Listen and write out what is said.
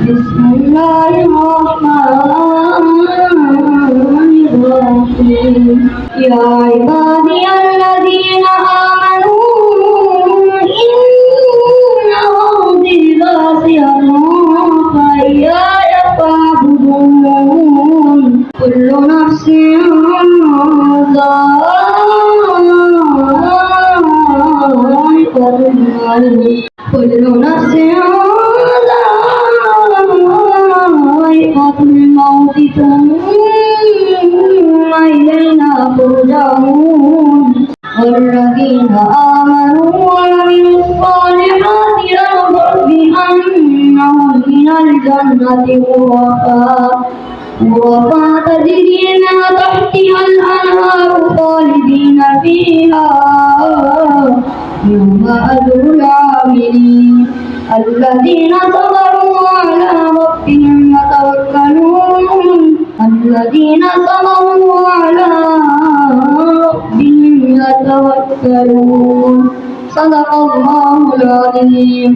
بسم الله الرحمن الرحيم يا عبادي الذين آمنوا إن أرضي واسعة فإياي فاعبدون كل نفس ذائقة الموت كل نفس ذائقة الموت ثم إلينا ترجعون والذين آمنوا وعملوا الصالحات لنبوئنهم من الجنة غرفا تجري من تحتها الأنهار خالدين فيها يوم أجر العاملين الذين صبروا على ربهم يتوكلون الذين صبروا على ربهم يتوكلون صدق الله العظيم.